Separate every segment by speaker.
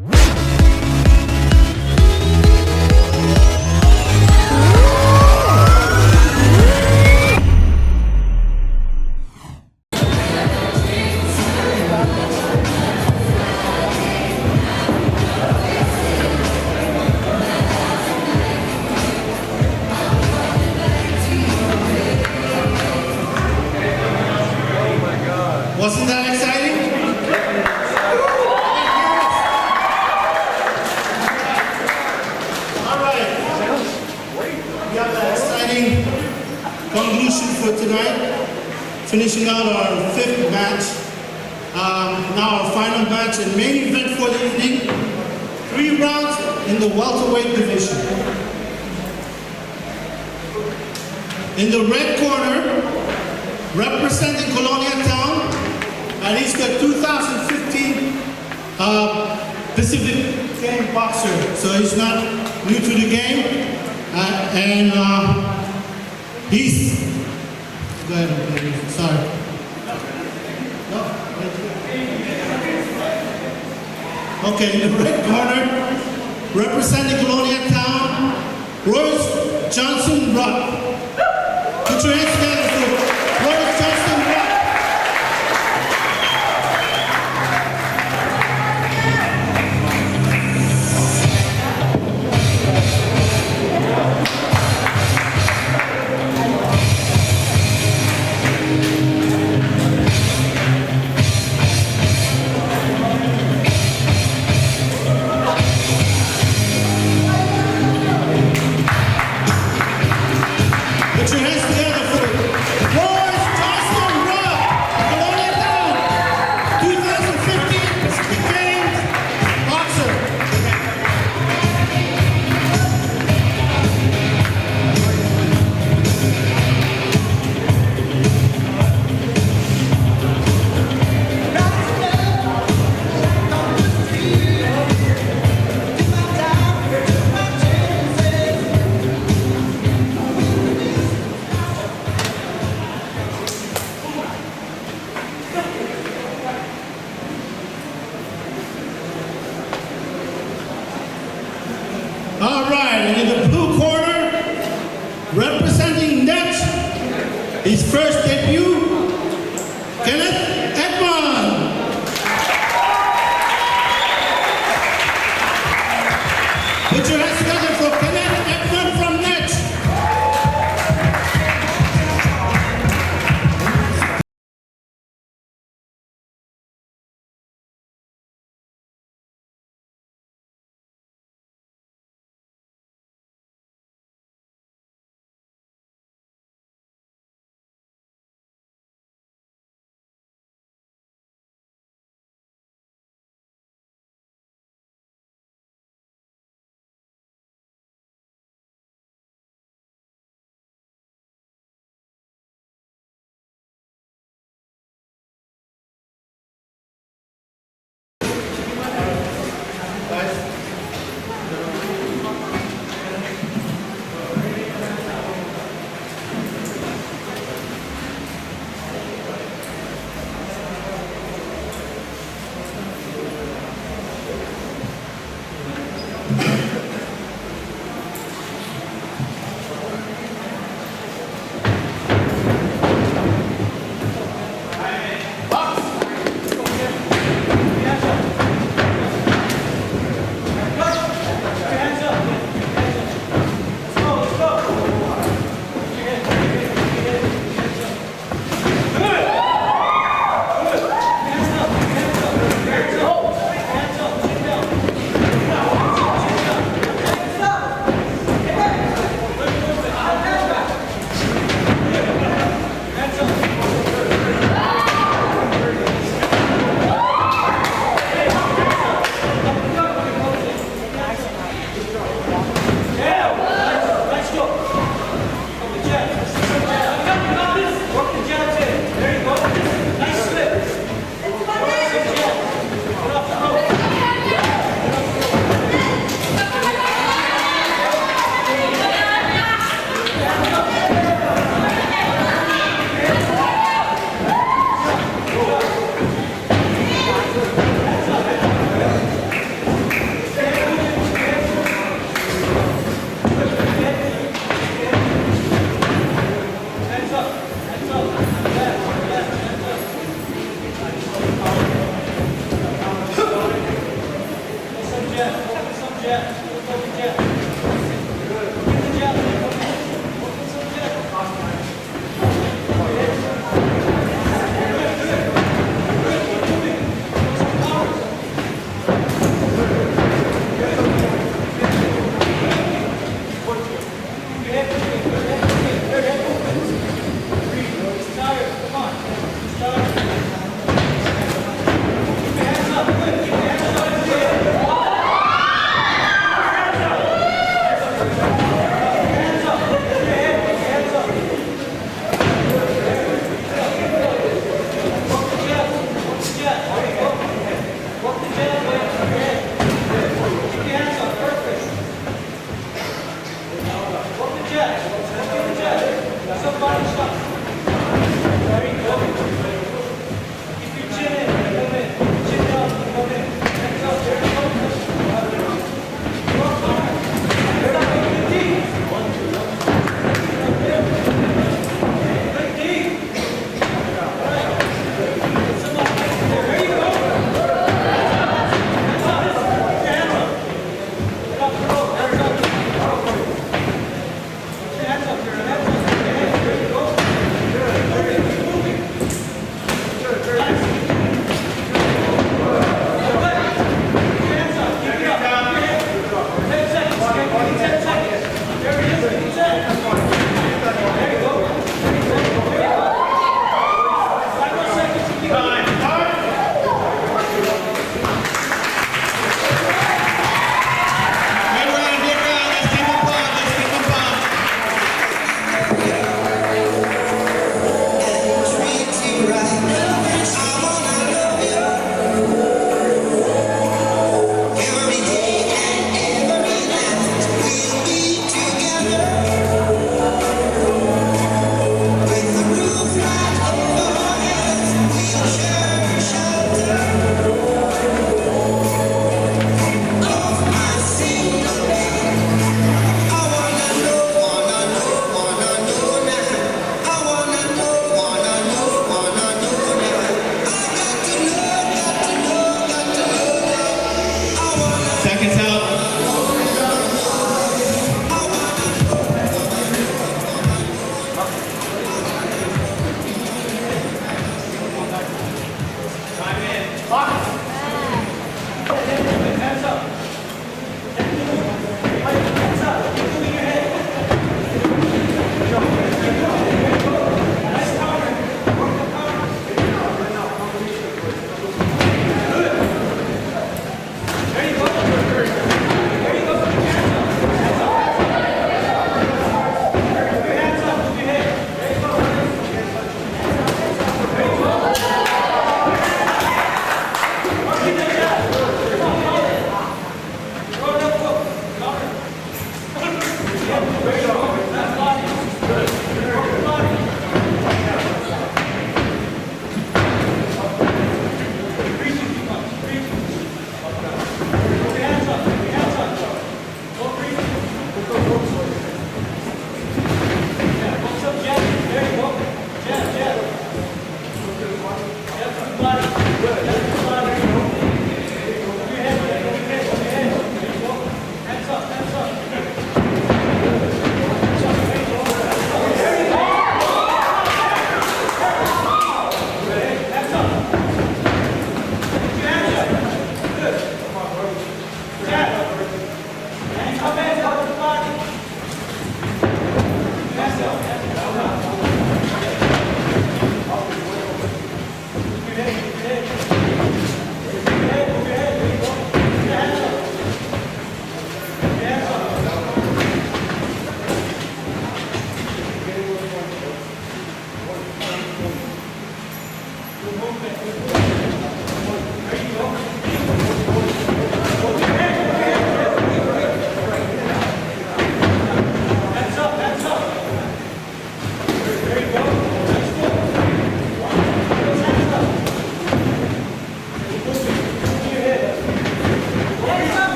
Speaker 1: Wasn't that exciting? All right. We have an exciting conclusion for tonight. Finishing out our fifth match. Now our final match and main event for the evening. 3 rounds in the welterweight division. In the red corner, representing Kolonia town, and he's the 2015 Pacific Game boxer, so he's not new to the game, he's. Go ahead, sorry. No. Okay, in the red corner, representing Kolonia town, Royce Johnson ROTT. Put your hands together for Royce Johnson ROTT. Put your hands together for Royce Johnson ROTT, Kolonia town, 2015 Pacific Games boxer. All right, and in the blue corner, representing Nett, his first debut, Kenneth EDMUND. Put your hands together for Kenneth EDMUND from Nett.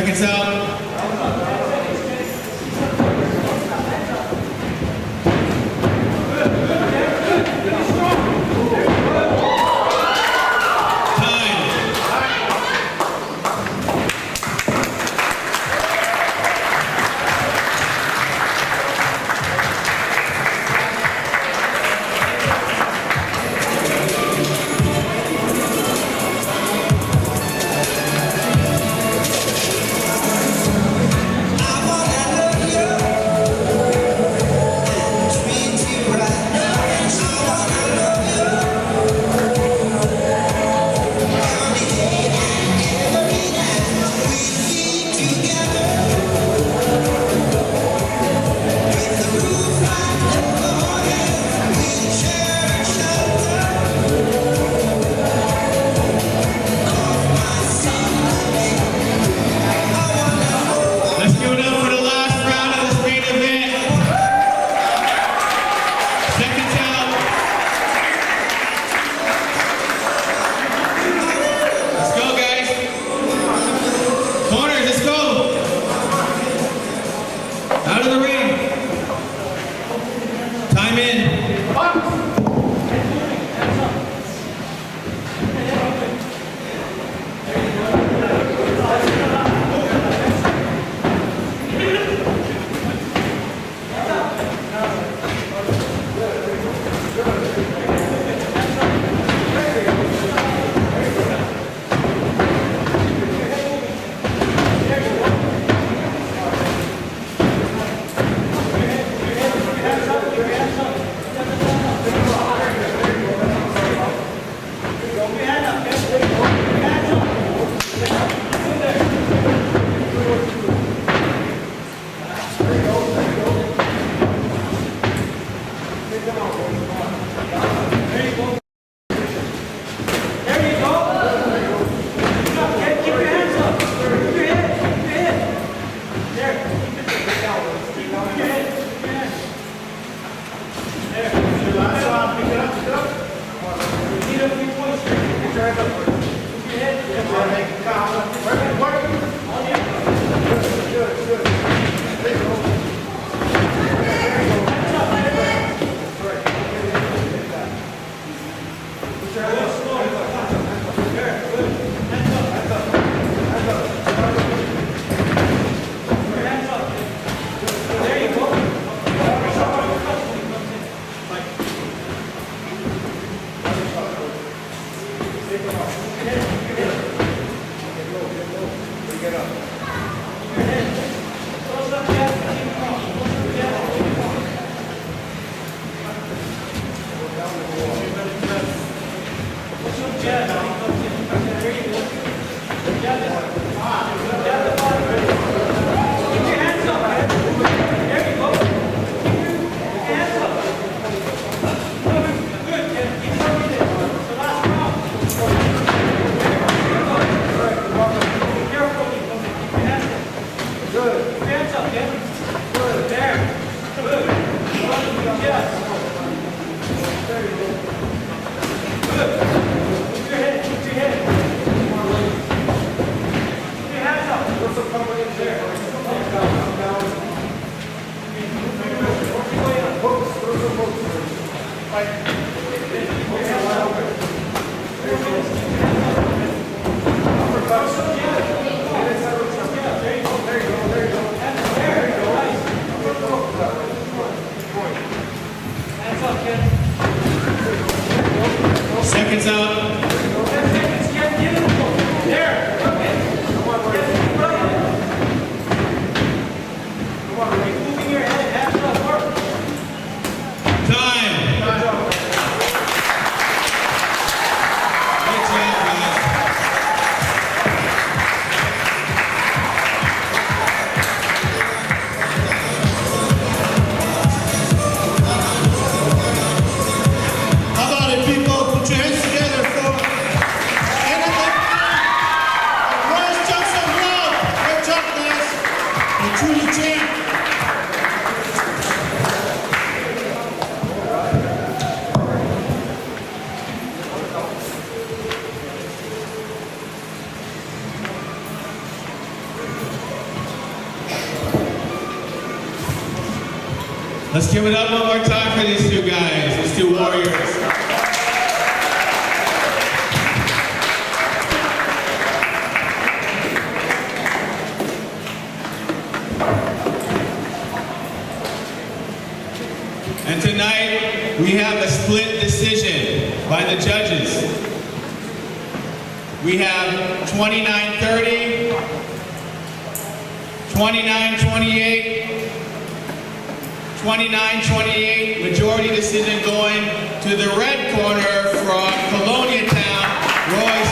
Speaker 2: Seconds out. Seconds out.
Speaker 1: How about it, people? Put your hands together for Kenneth and Royce. Jump some love. Great job, guys. You're truly champ.
Speaker 2: Let's give it up one more time for these two guys, these two warriors. And tonight, we have a split decision by the judges. We have 29-30, 29-28, 29-28, majority decision going to the red corner from Kolonia town, Royce.